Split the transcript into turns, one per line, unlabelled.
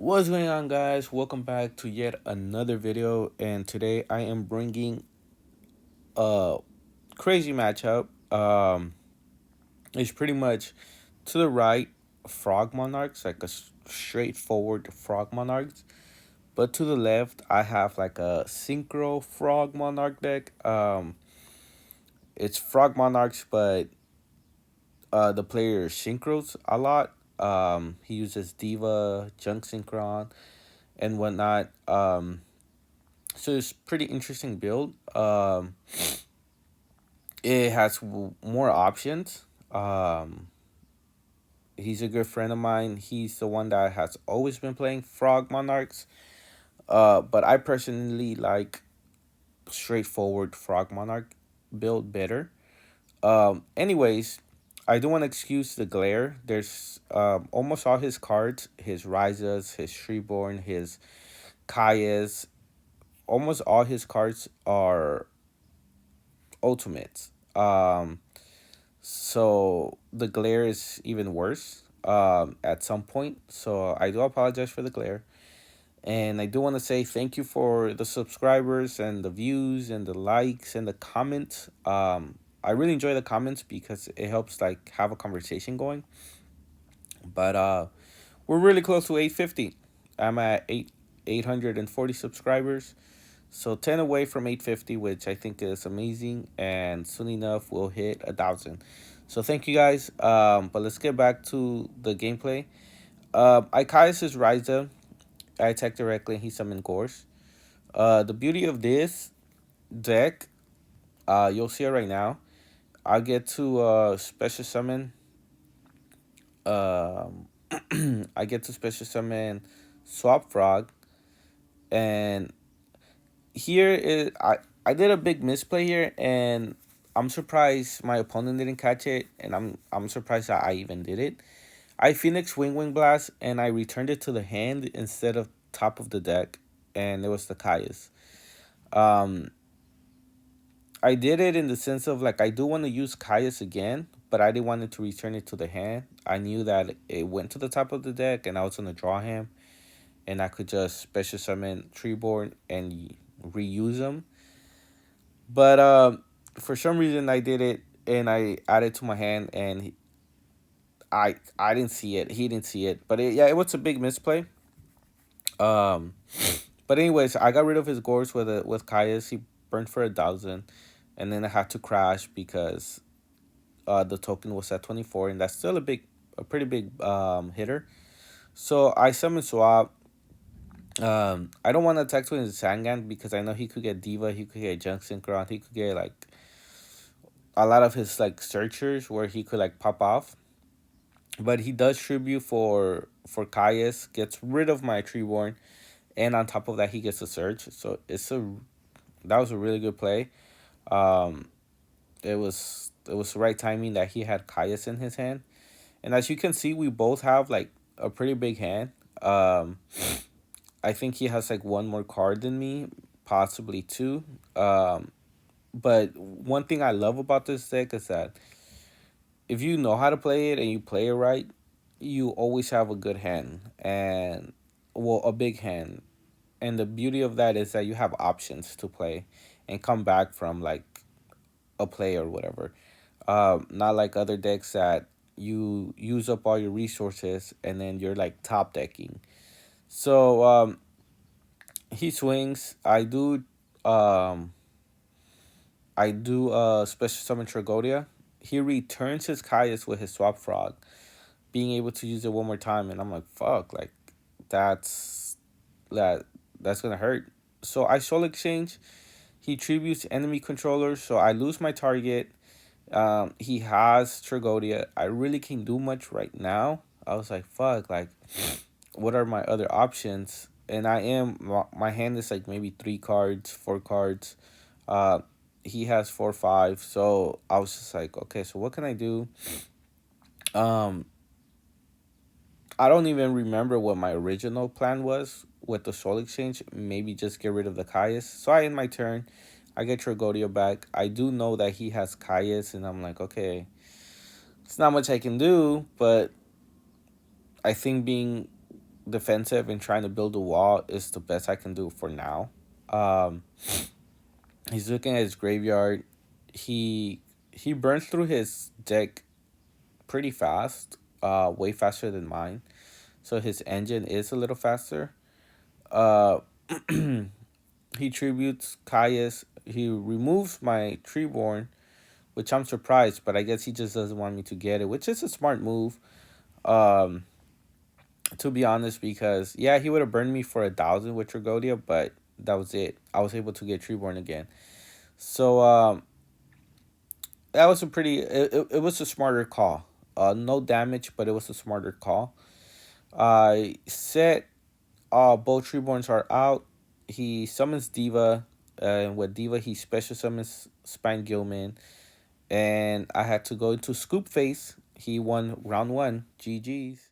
What's going on, guys? Welcome back to yet another video, and today I am bringing a crazy matchup. It's pretty much to the right frog monarchs, like a straightforward frog monarchs, but to the left I have like a synchro frog monarch deck. It's frog monarchs, but the player synchros a lot. He uses diva, junk synchron, and whatnot. So it's pretty interesting build. It has more options. He's a good friend of mine. He's the one that has always been playing Frog Monarchs. But I personally like straightforward Frog Monarch build better. Anyways, I do want to excuse the glare. There's almost all his cards, his Ryzas, his Treeborn, his Kayas, almost all his cards are ultimates. So the glare is even worse at some point. So I do apologize for the glare. And I do want to say thank you for the subscribers and the views and the likes and the comments. I really enjoy the comments because it helps like have a conversation going. But we're really close to 850. I'm at 840 subscribers. So 10 away from 850, which I think is amazing, and soon enough we'll hit 1,000. So thank you guys. But let's get back to the gameplay. Ikai's is Ryza. I attack directly and he summoned Gorse. The beauty of this deck, you'll see it right now. I get to special summon. Um, I get to special summon Swap Frog, and here is I did a big misplay here, and I'm surprised my opponent didn't catch it, and I'm surprised that I even did it. I Phoenix Wing Blast, and I returned it to the hand instead of top of the deck, and it was the Kaius. Um, I did it in the sense of like I do want to use Kaius again, but I didn't want it to return it to the hand. I knew that it went to the top of the deck, and I was gonna draw him, and I could just special summon Treeborn and reuse them. But for some reason I did it and I added to my hand, and I didn't see it. He didn't see it. But yeah, it was a big misplay. Um, but anyways, I got rid of his Gorse with Caius. He burned for 1,000, and then I had to crash because the token was at 24, and that's still a pretty big hitter. So I summoned Swap. I don't want to attack with his Sangan because I know he could get Diva, he could get Junk Synchron, he could get like a lot of his like searchers where he could like pop off. But he does tribute for Caius, gets rid of my Treeborn, and on top of that he gets a search. So that was a really good play. Um, it was the right timing that he had Caius in his hand, and as you can see, we both have like a pretty big hand. I think he has like one more card than me, possibly two. But one thing I love about this deck is that if you know how to play it and you play it right, you always have a good hand and well a big hand. And the beauty of that is that you have options to play and come back from like a play or whatever. Not like other decks that you use up all your resources and then you're like top decking. So he swings. Um I do special summon Tragodia. He returns his Caius with his Swap Frog, being able to use it one more time, and I'm like, fuck, like that's that that's gonna hurt. So I soul exchange. He tributes enemy controllers, so I lose my target. He has Tragodia. I really can't do much right now. I was like, fuck, like what are my other options? And my hand is like maybe 3 cards, 4 cards. Uh, he has 4, 5. So I was just like, okay, so what can I do? Um, I don't even remember what my original plan was with the soul exchange. Maybe just get rid of the Caius. So I end my turn. I get Tragodia back. I do know that he has Caius, and I'm like, okay, it's not much I can do, but I think defensive and trying to build a wall is the best I can do for now. Um, he's looking at his graveyard. He burns through his deck pretty fast, way faster than mine. So his engine is a little faster. Uh, he tributes Caius. He removes my Treeborn, which I'm surprised, but I guess he just doesn't want me to get it, which is a smart move. Um, to be honest, because yeah, he would have burned me for 1,000 with Tragodia, but that was it. I was able to get Treeborn again. So that was a pretty. It was a smarter call. No damage, but it was a smarter call. I set both Treeborns are out. He summons Diva, and with Diva he special summons Spine Gilman, and I had to go into Scoop Face. He won round one. GG's.